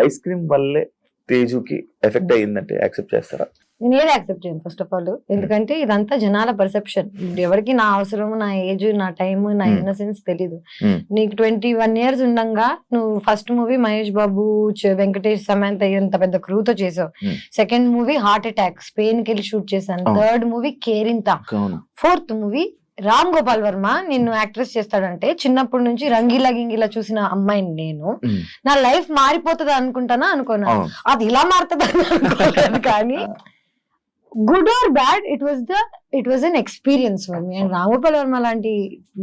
Ice cream వల్లే తేజుకి effect అయ్యిందంటే accept చేస్తారా? నేను ఏది యాక్సెప్ట్ చేయను ఫస్ట్ ఆఫ్ ఆల్. ఎందుకంటే ఇదంతా జనాల పర్సెప్షన్. ఎవరికి నా అవసరం, నా ఏజ్, నా టైం, నా ఇన్నసెన్స్ తెలీదు. నీకు 21 years ఉండంగా నువ్వు ఫస్ట్ మూవీ మహేష్ బాబు, వెంకటేష్, సమంత ఎంత పెద్ద క్రూతో చేసావు. Second movie heart attack, Spain కి వెళ్ళి షూట్ చేశాను. Third movie Kerintha. Fourth movie Ram Gopal Varma నిన్ను యాక్ట్రెస్ చేస్తాడంటే చిన్నప్పటి నుంచి రంగీలా గింగిలా చూసిన అమ్మాయిని నేను నా లైఫ్ మారిపోతుంది అనుకుంటానా అనుకున్నా. అది ఇలా మారుతుంది అనుకోలేదు. కానీ good or bad it was an experience for me. And Ram Gopal Varma లాంటి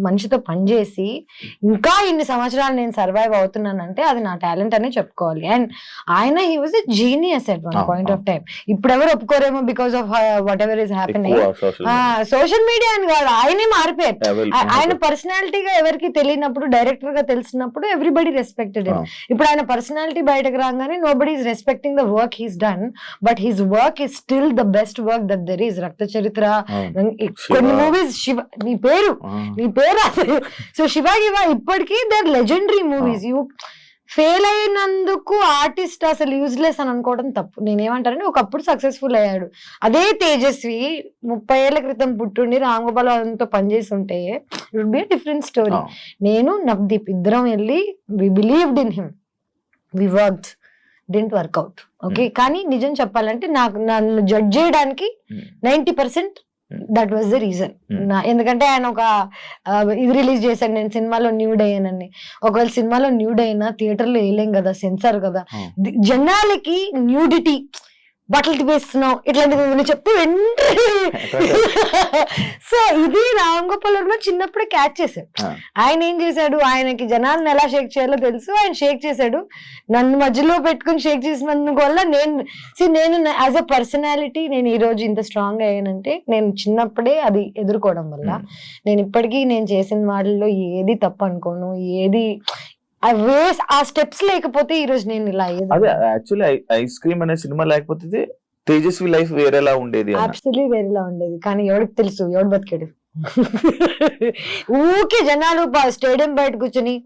మనిషితో పనిచేసి ఇంకా ఇన్ని సంవత్సరాలు నేను సర్వైవ్ అవుతున్నానంటే అది నా టాలెంట్ అనే చెప్పుకోవాలి. అండ్ ఆయన he was a genius at one point of time. ఇప్పుడు ఎవరు ఒప్పుకోరేమో because of whatever is happening. Social media అని కాదు, ఆయనే మారిపోయారు. ఆయన పర్సనాలిటీగా ఎవరికి తెలియనప్పుడు, డైరెక్టర్ గా తెలిసినప్పుడు ఎవ్రీబడి రెస్పెక్టెడ్ హిమ్. ఇప్పుడు ఆయన పర్సనాలిటీ బయటకు రాగానే nobody is respecting the work he's done, but his work is still the best work that there is. రక్త చరిత్ర, కొన్ని మూవీస్, శివ నీ పేరు సో శివ ఇప్పటికీ their legendary movies. You fail అయినందుకు ఆర్టిస్ట్ అసలు యూజ్లెస్ అని అనుకోవడం తప్పు. నేనేమంటానంటే ఒకప్పుడు సక్సెస్ఫుల్ అయ్యాడు. అదే తేజస్వి 30 ఏళ్ల క్రితం పుట్టుండి రామ్ గోపాల్ వర్మతో పనిచేసి ఉంటే it would be a different story. నేను నవదీప్ ఇద్దరం వెళ్ళి we believed in him, we worked, didn't work out. Okay, కానీ నిజం చెప్పాలంటే నాకు నన్ను జడ్జ్ చేయడానికి 90% దట్ వాజ్ ద రీజన్. ఎందుకంటే ఆయన ఒక ఇది రిలీజ్ చేశాను, నేను సినిమాలో న్యూడ్ అయ్యానని. ఒకవేళ సినిమాలో న్యూడ్ అయినా థియేటర్లో వేయలేం కదా, సెన్సార్ కదా. జనాలకి న్యూడిటీ, బట్టలు తిప్పేస్తున్నావు ఇట్లాంటివి చెప్తూ సో ఇది రామ్ గోపాల్ వర్మ చిన్నప్పుడే క్యాచ్ చేశాడు. ఆయన ఏం చేశాడు, ఆయనకి జనాలను ఎలా షేక్ చేయాలో తెలుసు, ఆయన షేక్ చేశాడు. నన్ను మధ్యలో పెట్టుకుని షేక్ చేసినందుకు వల్ల నేను యాజ్ అ పర్సనాలిటీ నేను ఈ రోజు ఇంత స్ట్రాంగ్ అయ్యానంటే నేను చిన్నప్పుడే అది ఎదుర్కోవడం వల్ల. నేను ఇప్పటికీ నేను చేసిన వాటిల్లో ఏది తప్పు అనుకోను, ఏది ఆ స్టెప్స్ లేకపోతే ఈ రోజు నేను ఇలా అయ్యేది. అదే యాక్చువల్లీ ఐస్ క్రీమ్ అనే సినిమా లేకపోతే తేజస్వి లైఫ్ వేరేలా ఉండేది. అబ్సల్యూట్లీ వేరేలా ఉండేది. కానీ ఎవరికి తెలుసు, ఎవడు బతికాడు. ఊకే జనాలు స్టేడియం బయట కూర్చొని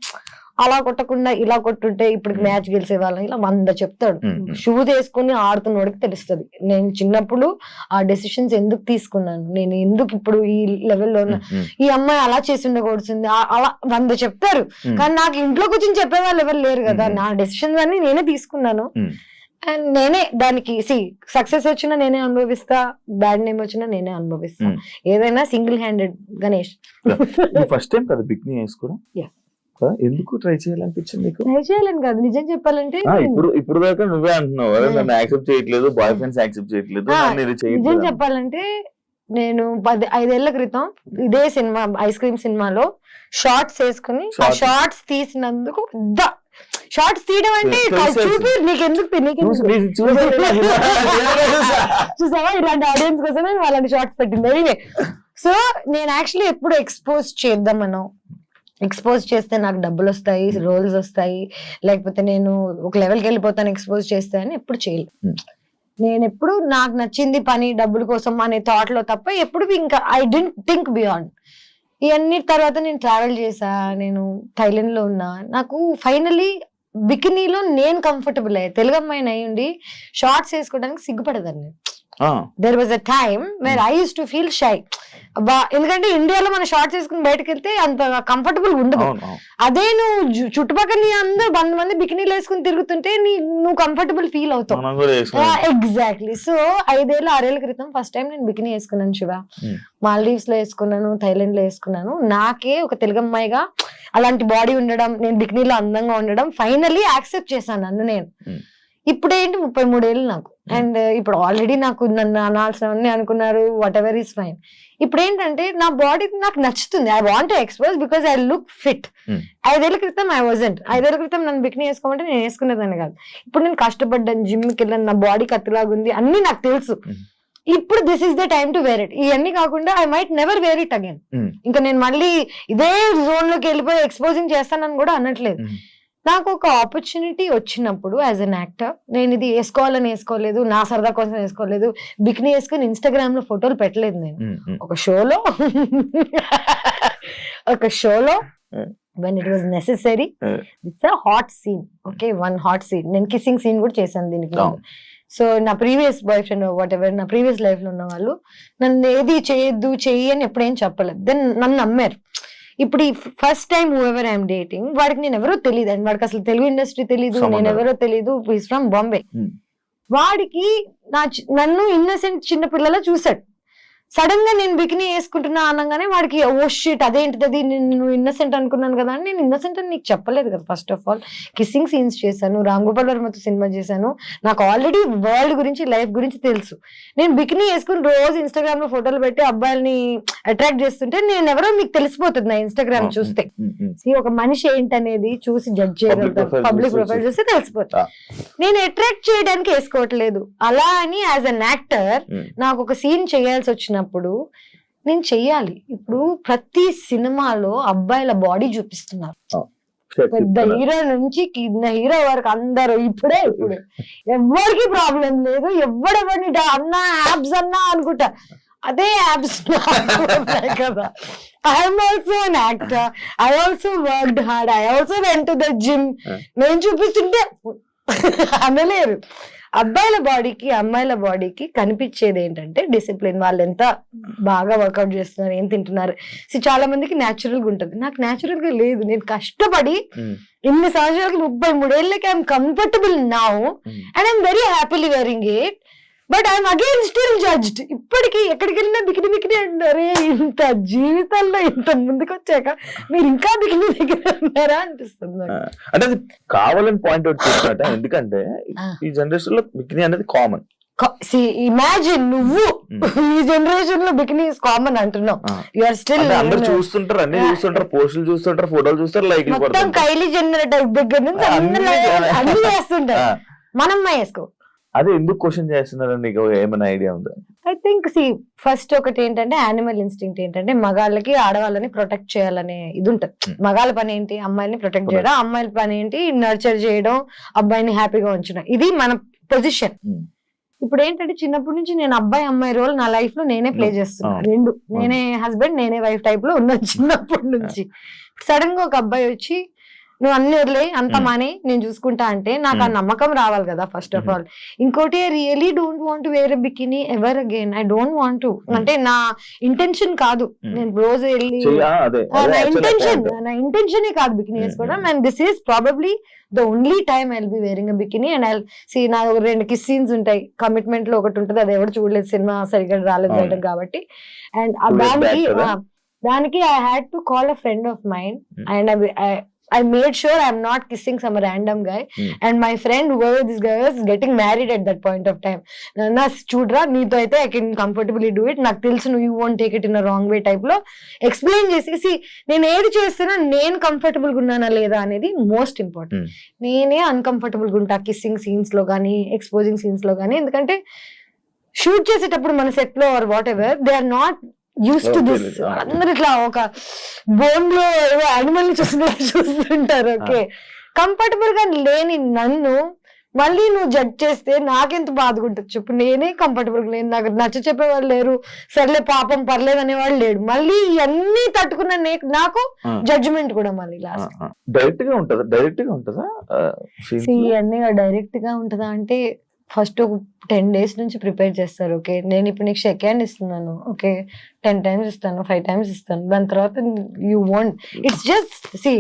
అలా కొట్టకుండా ఇలా కొట్టుంటే ఇప్పుడు మ్యాచ్ గెలిచే వాళ్ళని ఇలా 100 చెప్తాడు. షూ తీసుకుని ఆడుతున్నోడికి తెలుస్తుంది. నేను చిన్నప్పుడు ఆ డెసిషన్స్ ఎందుకు తీసుకున్నాను, నేను ఎందుకు ఇప్పుడు ఈ లెవెల్లో ఉన్నా, ఈ అమ్మాయి అలా చేసి ఉండకూడుతుంది, అలా 100 చెప్తారు. కానీ నాకు ఇంట్లో కూర్చొని చెప్పే వాళ్ళు ఎవరు లేరు కదా. నా డెసిషన్స్ అన్ని నేనే తీసుకున్నాను. అండ్ నేనే దానికి సక్సెస్ వచ్చినా నేనే అనుభవిస్తా, బ్యాడ్ నేమ్ వచ్చినా నేనే అనుభవిస్తా. ఏదైనా single handed. Ganesh first time కదా బికినీ వేసుకోవడం? ఎందుకు ట్రై చేయాలనిపించింది మీకు? ట్రై చేయాలని కాదు, నిజం చెప్పాలంటే ఇప్పుడు దాకా నువ్వే అంటున్నావు నన్ను యాక్సెప్ట్ చేయట్లేదు, బాయ్ ఫ్రెండ్స్ యాక్సెప్ట్ చేయట్లేదు. నిజం చెప్పాలంటే నేను 5 ఏళ్ల క్రితం ఇదే సినిమా ఐస్ క్రీమ్ సినిమాలో షార్ట్స్ వేసుకుని ఆ షార్ట్స్ తీసినందుకు షార్ట్స్ తీయడం అంటే చూపి నీకెందుకు చూసావా, ఇలాంటి ఆడియన్స్ కోసమే వాళ్ళని షార్ట్స్ పెట్టింది. సో నేను యాక్చువల్లీ ఎప్పుడు ఎక్స్పోజ్ చేద్దామనో, ఎక్స్పోజ్ చేస్తే నాకు డబ్బులు వస్తాయి, రోల్స్ వస్తాయి, లేకపోతే నేను ఒక లెవెల్కి వెళ్ళిపోతాను ఎక్స్పోజ్ చేస్తే అని ఎప్పుడు చేయలేదు. నేను ఎప్పుడు నాకు నచ్చింది పని డబ్బుల కోసం అనే థాట్ లో తప్ప ఎప్పుడు ఇంకా ఐ డెంట్ థింక్ బియాండ్. ఇవన్నీ తర్వాత నేను ట్రావెల్ చేసా, నేను థైలాండ్ లో ఉన్నా. నాకు ఫైనలీ బికినీలో నేను కంఫర్టబుల్ అయ్యా. తెలుగు అమ్మాయిని అయ్యుండి షార్ట్స్ వేసుకోవడానికి సిగ్గుపడేదాన్ని. There was a time where I used to feel shy. ఎందుకంటే ఇండియాలో మన షార్ట్స్ వేసుకుని బయటకు వెళ్తే అంత కంఫర్టబుల్ ఉండదు. అదే నువ్వు చుట్టుపక్కల అందరూ 100 మంది బికినీలు వేసుకుని తిరుగుతుంటే నువ్వు కంఫర్టబుల్ ఫీల్ అవుతావు. ఎగ్జాక్ట్లీ. సో 5 ఏళ్ళు 6 ఏళ్ల క్రితం ఫస్ట్ టైం నేను బికినీ వేసుకున్నాను శివ. మాల్దీవ్స్ లో వేసుకున్నాను, థైలాండ్ లో వేసుకున్నాను. నాకే ఒక తెలుగు అమ్మాయిగా అలాంటి బాడీ ఉండడం, నేను బికినీలో అందంగా ఉండడం ఫైనలీ యాక్సెప్ట్ చేశాను నన్ను నేను. ఇప్పుడేంటి 33 ఏళ్ళు నాకు. అండ్ ఇప్పుడు ఆల్రెడీ నాకు నన్ను అనాల్సినవన్నీ అనుకున్నారు, వాట్ ఎవర్ ఈస్ ఫైన్. ఇప్పుడు ఏంటంటే నా బాడీ నాకు నచ్చుతుంది. I want to expose because I look fit. 5 ఏళ్ల క్రితం ఐ వాజంట్. 5 ఏళ్ల క్రితం నన్ను బికినీ వేసుకోమంటే నేను వేసుకునేదాన్ని కాదు. ఇప్పుడు నేను కష్టపడ్డాను, జిమ్కి వెళ్ళాను, నా బాడీ కత్తిలాగుంది, అన్ని నాకు తెలుసు. ఇప్పుడు this is the time to wear it. ఇవన్నీ కాకుండా I might never wear it again. ఇంకా నేను మళ్ళీ ఇదే జోన్ లోకి వెళ్ళిపోయి ఎక్స్పోజింగ్ చేస్తానని కూడా అనట్లేదు. నాకు ఒక ఆపర్చునిటీ వచ్చినప్పుడు యాజ్ అన్ యాక్టర్ నేను ఇది వేసుకోవాలని వేసుకోలేదు, నా సరదా కోసం వేసుకోలేదు, బికినీ వేసుకుని ఇన్స్టాగ్రామ్ లో ఫోటోలు పెట్టలేదు. నేను ఒక షోలో when it was necessary. It's a hot scene. Okay, one hot scene. నేను కిస్సింగ్ సీన్ కూడా చేశాను దీనికి. సో నా previous boy friend what ever, నా ప్రీవియస్ లైఫ్ లో ఉన్న వాళ్ళు నన్ను ఏది చేయొద్దు చెయ్యి అని ఎప్పుడేం చెప్పలేదు. దెన్ నన్ను నమ్మారు. ఇప్పుడు ఈ first time whoever I'm dating, వాడికి నేను ఎవరో తెలియదు, అండ్ వాడికి అసలు తెలుగు ఇండస్ట్రీ తెలీదు, నేను ఎవరో తెలీదు, ఈస్ ఫ్రమ్ బాంబే. వాడికి నన్ను ఇన్నసెంట్ చిన్న పిల్లలా చూసాడు. సడన్ గా నేను బికినీ వేసుకుంటున్నా అనగానే వాడికి ఓ షిట్ అదేంటిది, అది నేను ఇన్నసెంట్ అనుకున్నాను కదా అని. నేను ఇన్నసెంట్ అని నీకు చెప్పలేదు కదా. First of all kissing scenes చేశాను, రామ్ గోపాల్ వర్మతో సినిమా చేశాను, నాకు ఆల్రెడీ వరల్డ్ గురించి లైఫ్ గురించి తెలుసు. నేను బికినీ వేసుకుని రోజు ఇన్స్టాగ్రామ్ లో ఫోటోలు పెట్టి అబ్బాయిల్ని అట్రాక్ట్ చేస్తుంటే నేను ఎవరో మీకు తెలిసిపోతుంది నా ఇన్స్టాగ్రామ్ చూస్తే. ఒక మనిషి ఏంటనేది చూసి జడ్జ్ చేయగలుగుతాను, పబ్లిక్ ప్రొఫైల్ చూస్తే తెలిసిపోతుంది. నేను అట్రాక్ట్ చేయడానికి వేసుకోవట్లేదు. అలా అని యాజ్ అన్ యాక్టర్ నాకు ఒక సీన్ చేయాల్సి వచ్చినప్పుడు నేను చెయ్యాలి. ఇప్పుడు ప్రతి సినిమాలో అబ్బాయిల బాడీ చూపిస్తున్నారు, పెద్ద హీరో నుంచి కింద హీరో వరకు అందరూ ఇప్పుడు ఎవరికి ప్రాబ్లం లేదు. ఎవడెవరిని అన్నా యాబ్స్ అన్నా అనుకుంటా, అదే యాబ్స్ కదా. I'm also an actor, I also worked hard, I also went to the gym. నేను చూపిస్తుంటే అనలేరు. అబ్బాయిల బాడీకి అమ్మాయిల బాడీకి కనిపించేది ఏంటంటే డిసిప్లిన్, వాళ్ళు ఎంత బాగా వర్కౌట్ చేస్తున్నారు, ఏం తింటున్నారు. చాలా మందికి న్యాచురల్ గా ఉంటుంది, నాకు న్యాచురల్ గా లేదు. నేను కష్టపడి ఇన్ని సంవత్సరాలకి 33 ఏళ్ళకి I'm comfortable now and I'm very happily wearing it. But I'm again still judged. ఇప్పటికీ ఎక్కడికి వెళ్ళినా బికిని అంటారే, ఇంత జీవితంలో ఇంత ముందుకు వచ్చాక మీరు ఇంకా బికిని దగ్గర ఉన్నారా అనిపిస్తుంది. అంటే అది కావాలని పాయింట్ అవుట్ చేస్తున్నట్ట. ఎందుకంటే ఈ జనరేషన్ లో బికిని అనేది కామన్. ఇమాజిన్ నువ్వు ఈ జనరేషన్ లో బికినీ ఇస్ కామన్ అంటున్నావు. యూఆర్ స్టిల్ అందరు చూస్తుంటారు, అన్ని చూస్తుంటారు, పోస్టులు చూస్తుంటారు, ఫోటోలు చూస్తారు, లైక్ మొత్తం కైలీ జెన్నర్ దగ్గర నుంచి అన్ని వేస్తుంటారు. మనం వేసుకో. అదే ఎందుకు క్వశ్చన్ చేస్తున్నారు, నీకు ఏమైనా ఐడియా ఉందా? ఐ థింక్ ఫస్ట్ ఒకటి ఏంటంటే యానిమల్ ఇన్స్టింక్ట్ ఏంటంటే మగాళ్ళకి ఆడవాళ్ళని ప్రొటెక్ట్ చేయాలనే ఇది ఉంటది. మగాళ్ళ పని ఏంటి, అమ్మాయిని ప్రొటెక్ట్ చేయడం, అమ్మాయిల పని ఏంటి నర్చర్ చేయడం, అబ్బాయిని హ్యాపీగా ఉంచడం. ఇది మన పొజిషన్. ఇప్పుడు ఏంటంటే చిన్నప్పటి నుంచి నేను అబ్బాయి అమ్మాయి రోల్ నా లైఫ్ లో నేనే ప్లే చేస్తున్నా. రెండు, నేనే హస్బెండ్ నేనే వైఫ్ టైప్ లో ఉన్నా చిన్నప్పటి నుంచి. సడన్ గా ఒక అబ్బాయి వచ్చి నువ్వు అన్ని వదిలే అంత మానే నేను చూసుకుంటా అంటే నాకు ఆ నమ్మకం రావాలి కదా ఫస్ట్ ఆఫ్ ఆల్. ఇంకోటి I really don't want to wear a bikini ever again. I don't want to, అంటే నా ఇంటెన్షన్ కాదు. నేను రోజు వెళ్ళి నా ఇంటెన్షనే కాదు బికినీ వేసుకోవడం. And this is probably the only time I will be wearing a bikini. And I see నా 2 కిస్ సీన్స్ ఉంటాయి, కమిట్మెంట్ లో ఒకటి ఉంటుంది, అది ఎవరు చూడలేదు, సినిమా సరిగ్గా రాలేదు బయటకు కాబట్టి. అండ్ దానికి I had to call a friend of mind and I made sure I'm not kissing some random guy. And my friend, whoever this guy was, getting married at that point of time. Na chudra neeto aithe I can comfortably do it. నాకు తెలుసు you won't take it in a wrong way type లో explain చేసి నేను ఏది చేస్తున్నా నేను comfortable గా ఉన్నానా లేదా అనేది మోస్ట్ ఇంపార్టెంట్. నేనే అన్కంఫర్టబుల్ గా ఉంటా కిస్సింగ్ సీన్స్ లో కానీ ఎక్స్పోజింగ్ సీన్స్ లో కానీ. ఎందుకంటే షూట్ చేసేటప్పుడు మన సెట్ లో or whatever they are not used to this. అందరు ఇట్లా ఒక బోన్ లో యానిమల్ ని చూస్తుంటారు. ఓకే, కంఫర్టబుల్ గా లేని నన్ను మళ్ళీ నువ్వు జడ్జ్ చేస్తే నాకెంత బాధగా ఉంటుంది చెప్పు. నేనే కంఫర్టబుల్ గా లేను, నాకు నచ్చ చెప్పేవాళ్ళు లేరు, సర్లే పాపం పర్లేదు అనేవాళ్ళు లేడు. మళ్ళీ ఇవన్నీ తట్టుకున్న నాకు జడ్జిమెంట్ కూడా మళ్ళీ లాస్ట్. డైరెక్ట్ గా ఉంటుందా ఇవన్నీ డైరెక్ట్ గా ఉంటుందా అంటే ఫస్ట్ ఒక 10 days నుంచి ప్రిపేర్ చేస్తారు. ఓకే, నేను ఇప్పుడు నీకు షేక్ హ్యాండ్ ఇస్తున్నాను, ఓకే 10 times ఇస్తాను, 5 times ఇస్తాను. దాని తర్వాత you want it's just see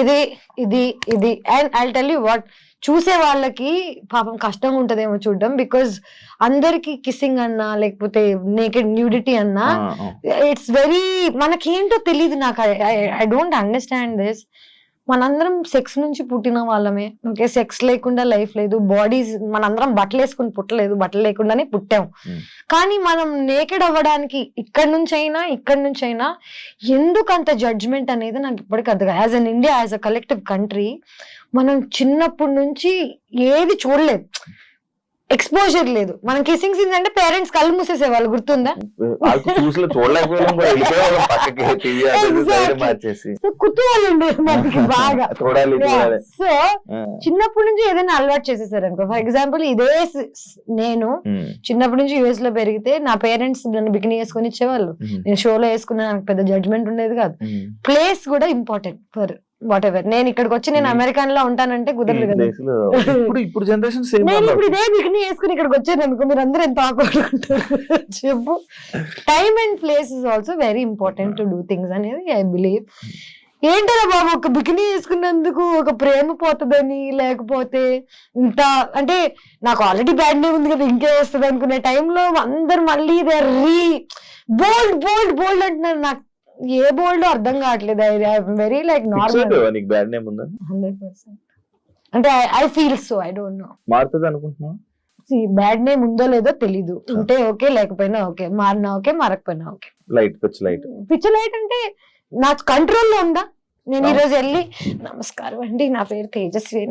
ఇది ఇది ఇది. And I tell you what, చూసే వాళ్ళకి పాపం కష్టంగా ఉంటదేమో చూడడం. బికాజ్ అందరికి కిస్సింగ్ అన్నా లేకపోతే నేకెడ్ న్యూడిటీ అన్నా ఇట్స్ వెరీ, మనకేంటో తెలియదు. నాకు ఐ డోంట్ అండర్స్టాండ్ దిస్. మనందరం సెక్స్ నుంచి పుట్టిన వాళ్ళమే. ఓకే, సెక్స్ లేకుండా లైఫ్ లేదు. బాడీస్ మనందరం బట్టలు వేసుకుని పుట్టలేదు, బట్టలు లేకుండానే పుట్టాం. కానీ మనం నేకెడ్ అవ్వడానికి ఇక్కడి నుంచి అయినా ఎందుకు అంత జడ్జ్మెంట్ అనేది నాకు ఇప్పటికీ అర్థం. As an India, as a collective country, మనం చిన్నప్పటి నుంచి ఏది చూడలేదు. ఎక్స్పోజర్ లేదు. మనం కిసింగ్ సీన్స్ అంటే పేరెంట్స్ కళ్ళు మూసేసేవాళ్ళు, గుర్తుందా? వాళ్ళకి చూడలేకపోవడం కూడా వెళ్ళిపోయేవాళ్ళం పక్కకి, టీవీ Exactly. మార్చేసి సో కుతూహలం ఉండేది మనకి బాగా. చూడాలి. సో చిన్నప్పటి నుంచి ఏదైనా అలవాటు చేసేసారు అనుకో. ఫర్ ఎగ్జాంపుల్ ఇదే నేను చిన్నప్పటి నుంచి యుఎస్ లో పెరిగితే నా పేరెంట్స్ నన్ను బికినీ వేసుకొని ఇచ్చేవాళ్ళు. నేను షోలో వేసుకున్నా, నాకు పెద్ద జడ్జ్మెంట్ ఉండేది కాదు. ప్లేస్ కూడా ఇంపార్టెంట్ ఫర్ వాట్ ఎవర్. నేను ఇక్కడికి వచ్చి నేను అమెరికన్ లో ఉంటానంటే కుదరదు కదా. ఇప్పుడు జనరేషన్ సేమ్. నేను ఇప్పుడు ఇదే బికినీ వేసుకుని ఇక్కడికి వచ్చాను అనుకో, మీరు అందరూ ఎంత ఆడుకుంటారు చెప్పు. Time and place is also very important to do things అనేది ఐ బిలీవ్. ఏంటరా బాబు ఒక బికినీ వేసుకున్నందుకు ఒక ప్రేమ పోతుందని, లేకపోతే ఇంత అంటే నాకు ఆల్రెడీ బ్యాడ్ నేమ్ ఉంది కదా ఇంకే వస్తుంది అనుకునే టైంలో అందరు మళ్ళీ బోల్డ్ బోల్డ్ బోల్డ్ అంటున్నారు. నాకు ఏ బోల్డ్ అర్థం కావట్లేదు. Very like normal. Bad name ఉందా? 100%. అంటే I feel so, I don't know. మారుతుంది అనుకుంటున్నా. బ్యాడ్ నేమ్ ఉందో లేదో తెలీదు. ఉంటే ఓకే, లేకపోయినా ఓకే, మారినా ఓకే, మారకపోయినా okay. Light pitch light. Pitch light అంటే నా కంట్రోల్లో ఉందా? నేను ఈ రోజు వెళ్ళి నమస్కారం అండి, నా పేరు తేజస్వి,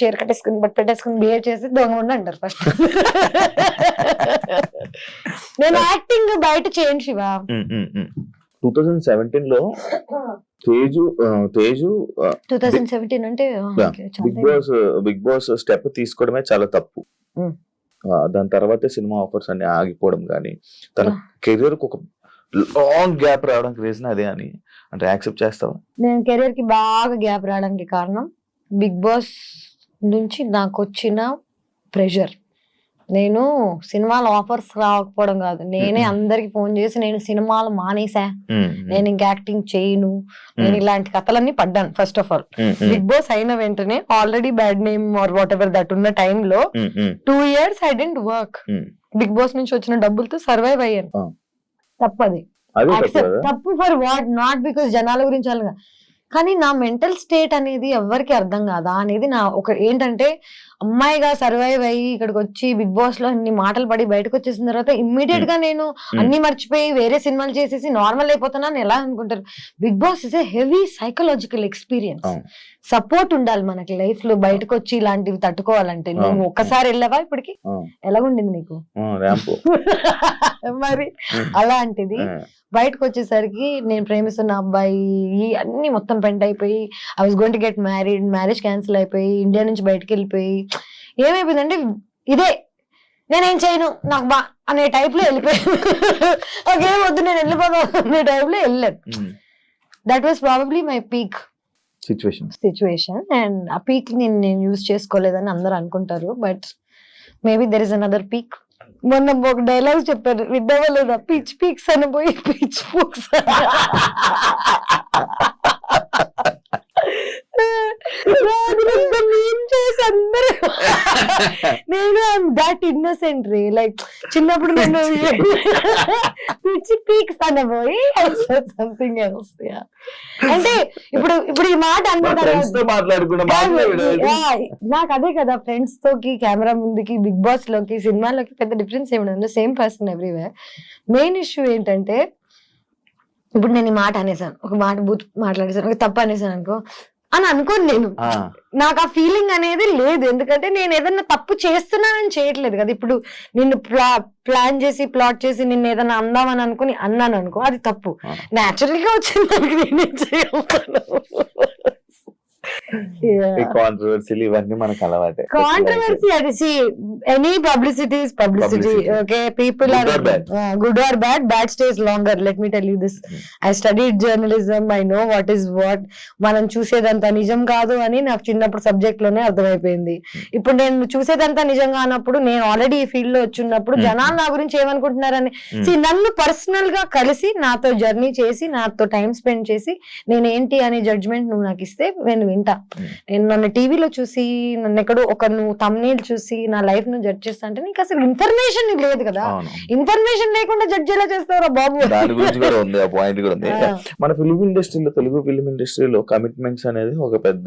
చీర కట్టేసుకుని బట్ పెట్టేసుకుని బిహేవ్ చేసి దొంగ ఉండి అంటారు ఫస్ట్. నేను యాక్టింగ్ బయట చేయను శివ. 2017 లో తేజు 2017 అంటే బిగ్ బాస్ స్టెప్ తీసుకోవడమే చాలా తప్పు. దాని తర్వాత సినిమా ఆఫర్స్ అన్ని ఆగిపోవడం కానీ, తన కెరీర్ కు ఒక లాంగ్ గ్యాప్ రావడానికి రీజన్ అదే అని అంటే యాక్సెప్ట్ చేస్తావా? నేను కెరీర్ కి బాగా గ్యాప్ రావడానికి కారణం బిగ్ బాస్ నుంచి నాకు వచ్చిన ప్రెషర్. నేను సినిమాల ఆఫర్స్ రాకపోవడం కాదు, నేనే అందరికి ఫోన్ చేసి నేను సినిమాలు మానేసా, నేను ఇంకా యాక్టింగ్ చేయను, నేను ఇలాంటి కథలన్నీ పడ్డాను. First of all Bigg Boss అయిన వెంటనే already bad name or whatever that ఉన్న టైంలో 2 years I didn't work. Bigg Boss నుంచి వచ్చిన డబ్బులతో సర్వైవ్ అయ్యాను. తప్పది, తప్పు ఫర్ వాట్, నాట్ బికాస్ జనాల గురించి అలాగా, కానీ నా మెంటల్ స్టేట్ అనేది ఎవరికి అర్థం కాదా అనేది నా ఒక ఏంటంటే, అమ్మాయిగా సర్వైవ్ అయ్యి ఇక్కడికి వచ్చి బిగ్ బాస్ లో అన్ని మాటలు పడి బయటకు వచ్చేసిన తర్వాత ఇమ్మీడియట్ గా నేను అన్ని మర్చిపోయి వేరే సినిమాలు చేసేసి నార్మల్ అయిపోతున్నాను ఎలా అనుకుంటారు? Bigg Boss is a heavy psychological experience. Support ఉండాలి మనకి లైఫ్ లో, బయటకు వచ్చి ఇలాంటివి తట్టుకోవాలంటే. నువ్వు ఒక్కసారి వెళ్ళవా ఇప్పటికి? ఎలాగుండింది నీకు? మరి అలాంటిది బయటకు వచ్చేసరికి నేను ప్రేమిస్తున్న అబ్బాయి అన్ని మొత్తం పెంట్ అయిపోయి, I was going to get married, marriage cancel అయిపోయి, ఇండియా నుంచి బయటకు వెళ్ళిపోయి ఏమైపోయిందంటే ఇదే నేనేం చేయను నాకు బా అనే టైప్ లో వెళ్ళిపోయాను. ఓకేం వద్దు నేను వెళ్ళిపోతాను అనే టైప్ లో వెళ్ళాను. That was probably my peak situation. And ఆ పీక్ నేను యూజ్ చేసుకోలేదని అందరూ అనుకుంటారు, but maybe there is another peak. మొన్న ఒక డైలాగ్ చెప్పారు, విడ్డవా లేదా? పిచ్ పీక్స్ అని పోయి పిచ్ పూక్స్. నేను దాట్ ఇన్నోసెంట్ రే, లైక్ చిన్నప్పుడు నేను పిచ్ పీక్స్ అనబోయి సంథింగ్ ఎల్స్. అంటే ఇప్పుడు ఈ మాట నాకు అదే కదా, ఫ్రెండ్స్ తోకి కెమెరా ముందుకి బిగ్ బాస్ లోకి సినిమాలోకి పెద్ద డిఫరెన్స్ ఏమి, same person everywhere. Main issue ఏంటంటే, ఇప్పుడు నేను ఈ మాట అనేసాను, ఒక మాట బూత్ మాట్లాడేసాను, ఒక తప్పు అనేసాను అనుకో అని అనుకోను నేను. నాకు ఆ ఫీలింగ్ అనేది లేదు, ఎందుకంటే నేను ఏదన్నా తప్పు చేస్తున్నానని చేయట్లేదు కదా. ఇప్పుడు నిన్ను ప్లాన్ చేసి ప్లాట్ చేసి నిన్ను ఏదైనా అందామని అనుకుని అన్నాను అనుకో, అది తప్పు. న్యాచురల్ గా వచ్చింది దానికి నేనేం చేయగలను. ఇవన్నీ మనకు అలవాటే. కాంట్రవర్సీ అది any publicity is publicity. Okay, people are good or bad, bad stays longer. Let me tell you this, I studied journalism, I know what is what. మనం చూసేదంతా నిజం కాదు అని నాకు చిన్నప్పుడు సబ్జెక్ట్ లోనే అర్థమైపోయింది. ఇప్పుడు నేను చూసేదంతా నిజం కానప్పుడు, నేను ఆల్రెడీ ఈ ఫీల్డ్ లో వచ్చినప్పుడు జనాలు నా గురించి ఏమనుకుంటున్నారని నన్ను పర్సనల్ గా కలిసి నాతో జర్నీ చేసి నాతో టైం స్పెండ్ చేసి నేనేంటి అనే జడ్జ్మెంట్ నువ్వు నాకు ఇస్తే నేను వింటా. నేను నన్ను టీవీలో చూసి నన్ను ఎక్కడో ఒక నువ్వు తమ్నేల్ చూసి నా లైఫ్ ను జడ్జ్ చేస్తా అంటే నీకు అసలు ఇన్ఫర్మేషన్ లేదు కదా. ఇన్ఫర్మేషన్ లేకుండా జడ్జ్ ఎలా చేస్తారా బాబు? దాని గురించి కూడా ఉంది, ఆ పాయింట్ కూడా ఉంది. మన ఫిల్మ్ ఇండస్ట్రీలో, తెలుగు ఫిల్మ్ ఇండస్ట్రీలో కమిట్మెంట్స్ అనేది ఒక పెద్ద,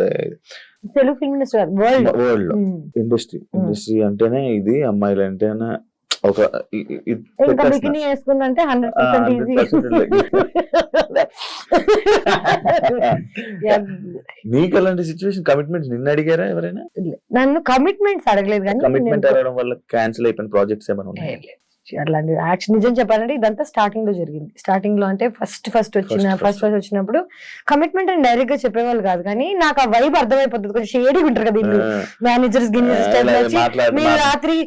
Telugu film industry world industry అంటేనే ఇది, అమ్మాయిలు అంటేనే ఒక బికినీ వేసుకుందంటే 100% ఈజీ. నీకు అలాంటి సిచ్యువేషన్ కమిట్మెంట్స్ నిన్ను అడిగారా ఎవరైనా? నన్ను కమిట్మెంట్స్ అడగలేదు కానీ కమిట్మెంట్ అడగడం వల్ల క్యాన్సిల్ అయిపోయిన ప్రాజెక్ట్స్ ఏమైనా ఉన్నాయి? అట్లాంటి యాక్షన్ నిజం చెప్పాలంటే ఇదంతా స్టార్టింగ్ లో జరిగింది. స్టార్టింగ్ లో అంటే ఫస్ట్ వచ్చినప్పుడు కమిట్మెంట్ అని డైరెక్ట్ గా చెప్పేవాళ్ళు కాదు, కానీ నాకు ఆ వైబ్ అర్థమైపోతుంది. కొంచెం షేడీ ఉంటారు కదా ఇల్లు, మేనేజర్స్ మీరు రాత్రి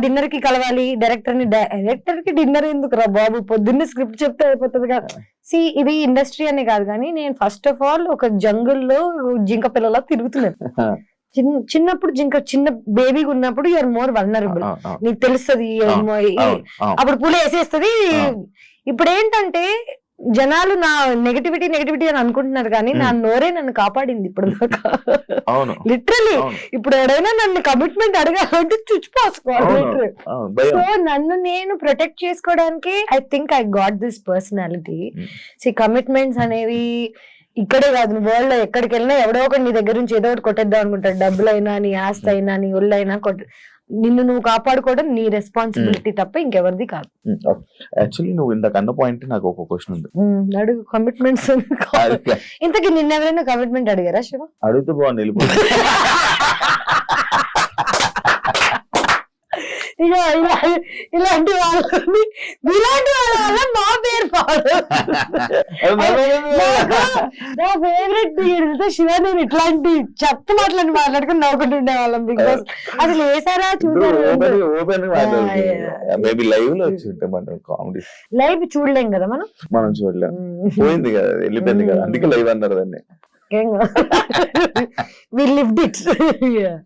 డిన్నర్ కి కలవాలి డైరెక్టర్ కి డిన్నర్ ఎందుకు రా బాబు, పొద్దున్నే స్క్రిప్ట్ చెప్తే అయిపోతుంది కదా. ఇది ఇండస్ట్రీ అనే కాదు, కానీ నేను ఫస్ట్ ఆఫ్ ఆల్ ఒక జంగుల్లో జింక పిల్లలా తిరుగుతున్నాను. చిన్నప్పుడు చిన్న బేబీగా ఉన్నప్పుడు యూఆర్ మోర్ వల్నరబుల్, నీకు తెలుస్తుంది అప్పుడు పులి వేసేస్తుంది. ఇప్పుడు ఏంటంటే జనాలు నా నెగటివిటీ అని అనుకుంటున్నారు, కానీ నా నోరే నన్ను కాపాడింది ఇప్పుడు దాకా. లిటరలీ ఇప్పుడు ఎవరైనా నన్ను కమిట్మెంట్ అడగాలంటే చుచ్చిపోసుకోవాలి. సో నన్ను నేను ప్రొటెక్ట్ చేసుకోవడానికి I think I got this personality. Commitments అనేవి ఇక్కడే కాదు, వరల్డ్ లో ఎక్కడికి వెళ్ళినా ఎవడో ఒకటి నీ దగ్గర నుంచి ఏదో ఒకటి కొట్టేద్దాం అనుకుంటాడు. డబ్బులైనా, నీ ఆస్తి అయినా, నీ ఒళ్ళైనా నిన్ను నువ్వు కాపాడుకోవడం నీ రెస్పాన్సిబిలిటీ తప్ప ఇంకెవరిది కాదు. యాక్చువల్లీ నువ్వు ఇందాక అన్న పాయింట్ నాకు ఒక క్వశ్చన్ ఉంది. అడుగు. కమిట్మెంట్స్ ఇంతకీ నిన్న ఎవరైనా కమిట్మెంట్ అడిగారా శివ? అడిగితే బాగుంది వెళ్ళిపోతుంది. ఇలాంటి వాళ్ళ వల్ల మా పేరు నా ఫేవరెట్ శివ. నేను ఇట్లాంటి చెత్త మాటలని మాట్లాడుకుని నవ్వుకుంటుండే వాళ్ళం. బిగ్ బాస్ అసలు వేసారా చూసారు? లైవ్ చూడలేం కదా మనం చూడలేం, పోయింది కదా, వెళ్ళిపోయింది కదా, అందుకే లైవ్ అన్నారు దాన్ని. We lived it. Yeah.